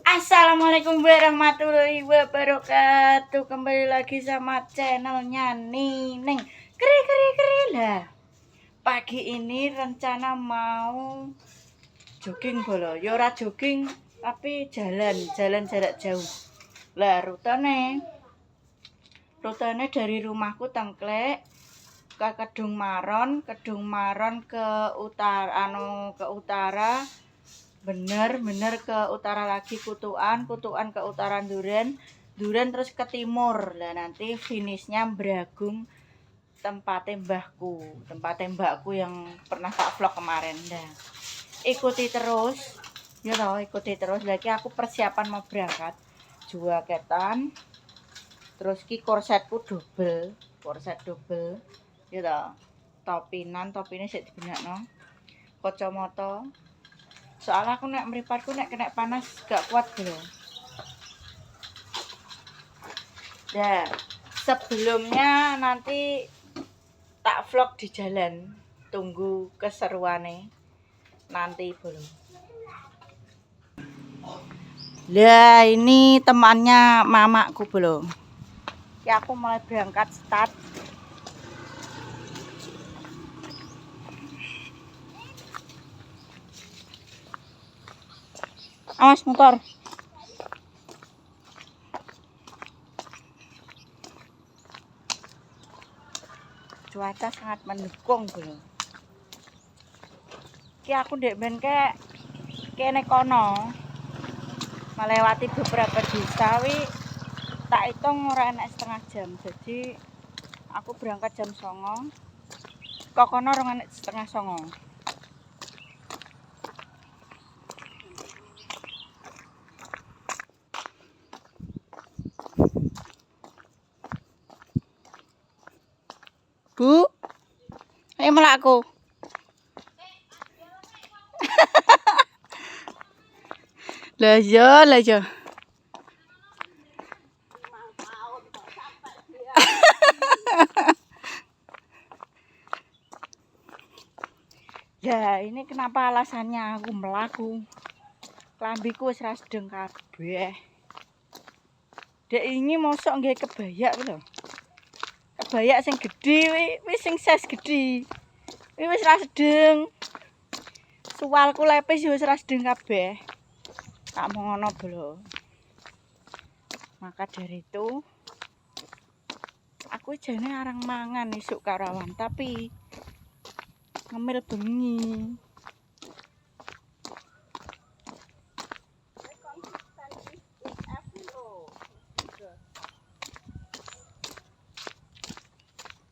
Assalamualaikum warahmatullahi wabarakatuh. Kembali lagi sama channelnya Nining. Keri keri keri lah. Pagi ini rencana mau jogging bolo. Ya ora jogging tapi jalan jarak jauh. Lah rutene dari rumahku Tengklek ke Kedung Maron ke utara. Bener ke utara lagi kutuan ke utara Duren terus ke timur. Lah nanti finishnya Bragung, tempatnya mbakku yang pernah tak vlog kemarin. Nah, ikuti terus lagi aku persiapan mau berangkat jaketan, terus ki korsetku korset double ya toh, topine sik dibenakno, kacamata. Soalnya aku nek mripatku nek kena panas gak kuat bro. Nah, sebelumnya nanti tak vlog di jalan. Tunggu keseruane nanti bro. Lah ini temannya mamaku bro. Ya aku mulai berangkat start. Awas motor. Cuaca sangat mendukung bro. Ki aku ndek ben kene kono melewati beberapa desa tak hitung ora enak setengah jam. Jadi aku berangkat jam 09.00. Kok kono ora enak setengah 09.00. Bu, ayo melakku. Lah ya. Ya, ini kenapa alasannya aku melaku. Klambiku wis rasdeng kabeh. Dek ini mosok nggih kebaya ku lho. Kebaya sing gedhe wis sing size gedhe. Wis rasdeng. Suwalku lepis wis rasdeng kabeh. Tak mau ngono bro. Maka dari itu aku jane arang mangan esuk karawan tapi ngemil bengi.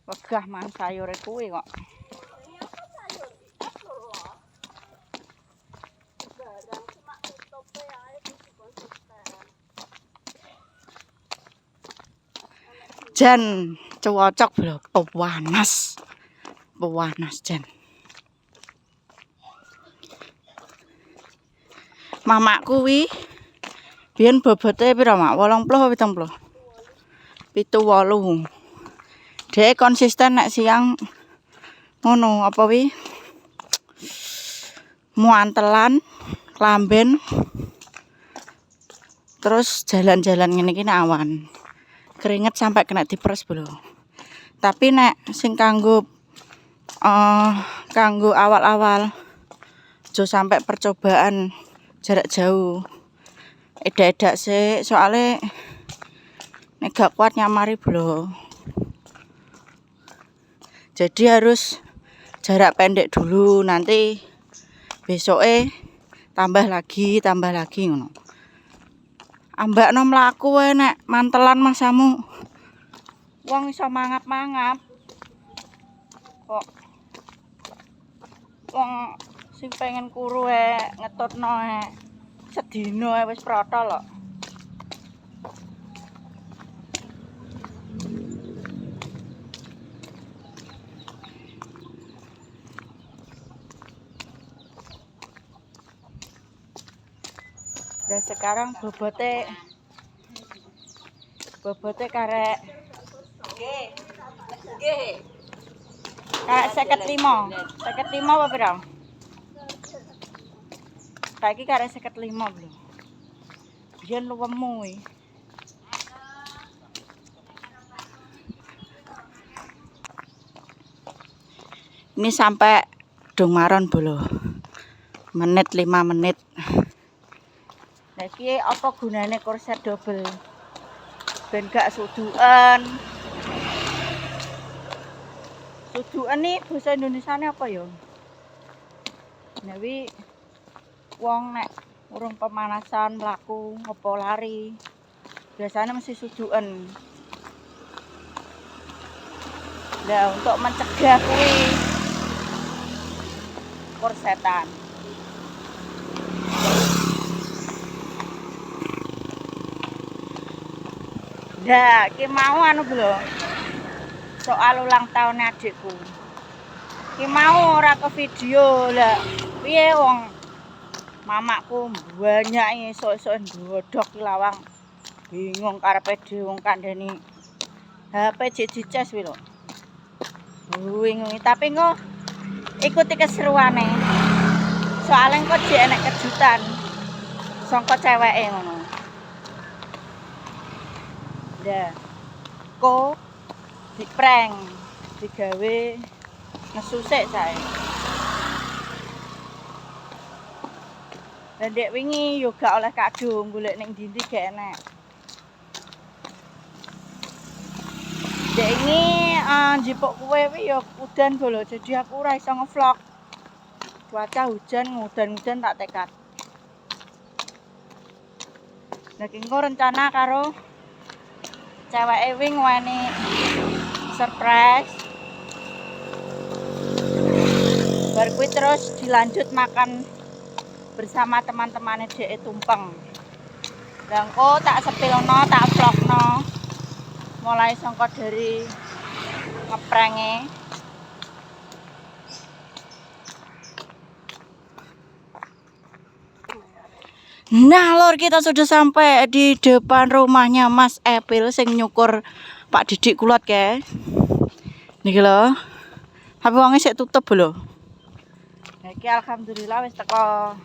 Wegah man sayure kuwi kok. Jan cocok bro, pewanas jan. Mamaku kuwi biyen bobote pira mak? 80 apa 70? 78. Dek konsisten nek siang ngono apa wi? Muantelan, klamben. Terus jalan-jalan ngene iki awan. Keringet sampai kena diperes bro. Tapi nek sing kanggo awal-awal aja sampai percobaan jarak jauh. Edak-edak sih soalnya nek gak kuat nyamari bro. Jadi harus jarak pendek dulu, nanti besoknya tambah lagi ngono. Ambakno mlaku wae nek mantelan masamu. Wong iso mangap-mangap. Kok wong sing pengen kuru ngetutno sedina wis protol kok. Dan sekarang bobote karek karek 55 apa pira? Saiki karek 55 lho. Biyen luwemu. Ini sampai Dongmaron bolo. Menit 5 menit. Nah iki apa gunane korset double? Ben gak sudukan. Sudukan nih bahasa Indonesiane apa ya? Nek wong nek urung pemanasan mlaku apa lari biasanya mesti sudukan. Nah untuk mencegah kuwi korsetan. Nah, ki mau anu lho. Soal ulang tahun adikku. Ki mau ora ke video lah. Piye wong mamaku banyak esuk-esuk ndodok lawang. Bingung karepe dhewe wong kandhani HP dicas wi lho. Bingung tapi engko ikuti keseruane. Soale engko jek enek kejutan sangka ceweke ngono. Ya. Ko diprank digawe ngesusik sae. Lah ndek wingi yo gak oleh kado, golek ning ndi-ndi gak enek. Ndek wingi njipuk kowe wi yo udan bolo, jadi aku ora iso ngevlog. Cuaca hujan, ngudan-udan tak tekad. Lah ki engko rencana karo ceweke wi ngweni surprise. Bar kuwi terus dilanjut makan bersama teman-temannya dhek tumpeng. Lah engko tak sepilno, tak vlogno. Mulai sangka dari ngeprenge. Nah, lor kita sudah sampai di depan rumahnya Mas Epil sing nyukur Pak Didik kulot ke. Niki lho. Tapi wonge sik tutup lho. Iki alhamdulillah wis teko.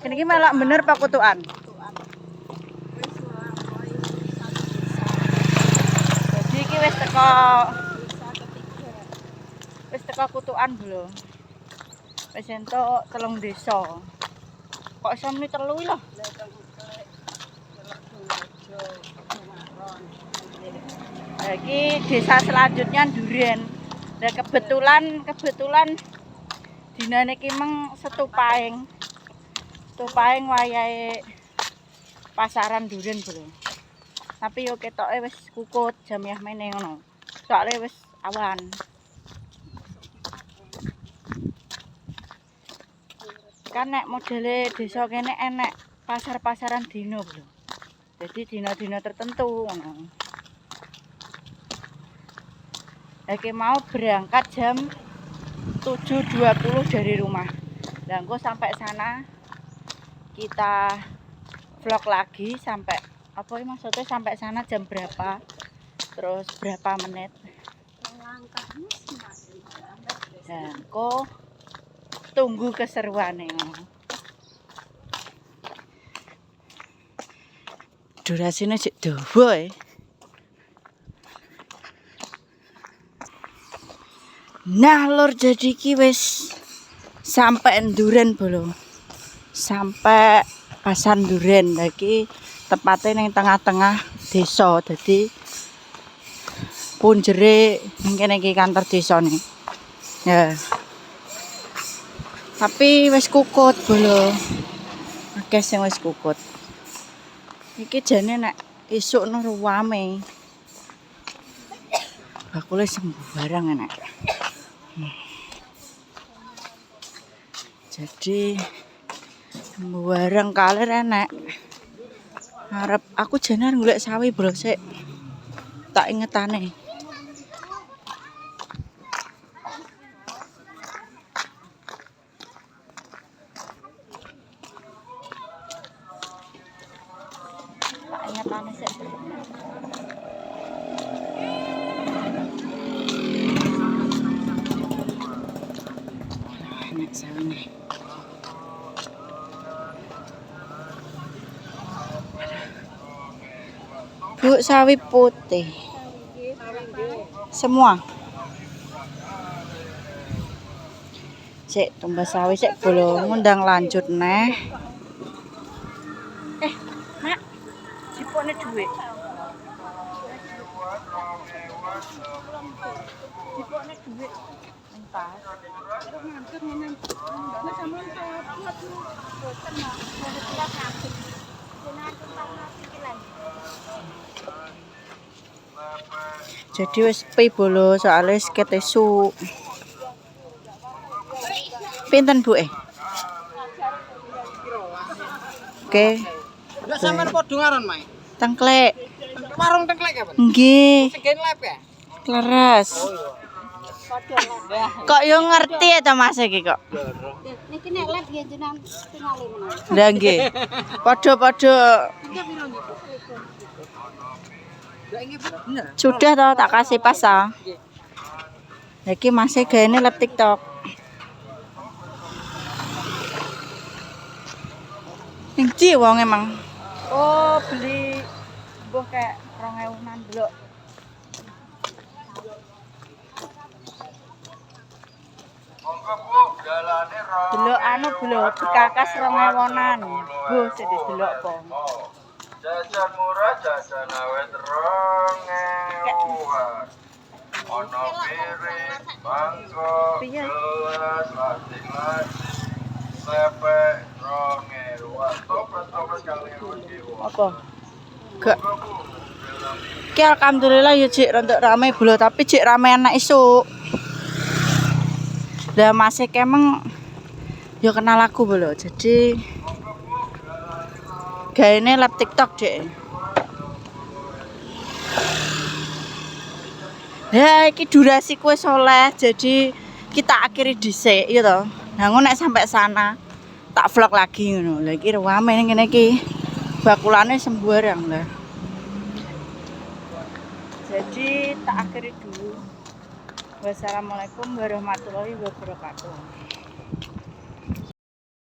Kene iki melok bener Pak kutukan. Jadi iki wis teko kutukan lho. Wis entuk 3 desa. Kok iso muni 3 lho? Nah, iki desa selanjutnya Duren. Nah, kebetulan dinane iki meng Setupaing wayahe pasaran Duren, Bro. Tapi yo ketoke wis kukut jamiah meneh ngono. Soale wis awan. Kan nek modele desa kene enek pasar-pasaran dino, Bro. Jadi dina-dina tertentu ngono. Iki mau berangkat jam 7.20 dari rumah. Lah engko sampai sana kita vlog lagi sampai apa ini maksudnya sampai sana jam berapa? Terus berapa menit? Nah, engko tunggu keseruane. Durasine sik dawa. Nah, lur jadi ki wis sampai Duren bolo. Sampai pasar Duren lagi tepatnya ning tengah-tengah desa. Jadi punjere ning kene iki kantor desa nih. Ya. Tapi wis kukut bolo. Akeh sing wis kukut. Iki jane nek esuk no ruwame. Bakule sembarang enak. Jadi barang kaler enak. Arep aku jane golek sawi bro sik. Tak ingetane. Tak ingetane sik. Enak sawi. Bu, sawi putih. Semua. Cek tumbas sawi cek bolong ngundang lanjut neh. Mak, sipone dhuwit. Sipone dhuwit. Entar. Jadi wis sepi bolo soalnya seket esuk. Pinten Bu Oke. Nek sampean padha ngaran, Mae. Tengklek. Warung tengklek ya, Pak? Nggih. Sing gen lep ya? Leres. Kok yo ngerti ya to Mas iki kok. Niki nek lek nggih jenengan tingali menawa. Lah nggih. Padha-padha Lah iki bener. sudah toh tak kasih pas ah. Iki masih gaene lab TikTok. Ning ndi wong emang? Oh, beli mbuh kayak 2000-an delok. Delok anu delok dikakas 2000-an. Bu, sik didelok po. Jajan murah, jajan awet 2000-an. Ono piring, mangkok, Piye? gelas, lasing-lasing, lepek 2000-an. Toples kali Apa? Gak. Ki alhamdulillah ya Cik rontok rame bolo tapi Cik rame anak isuk. Lah masih kemeng yo kenal aku bolo. Jadi gaene lab TikTok Dek. Ya iki durasi kue soleh jadi kita akhiri dhisik ya toh. Nah ngono nek sampai sana tak vlog lagi ngono. Lah iki rame ning kene iki. Bakulane sembarang lah. Jadi tak akhiri dulu. Wassalamualaikum warahmatullahi wabarakatuh.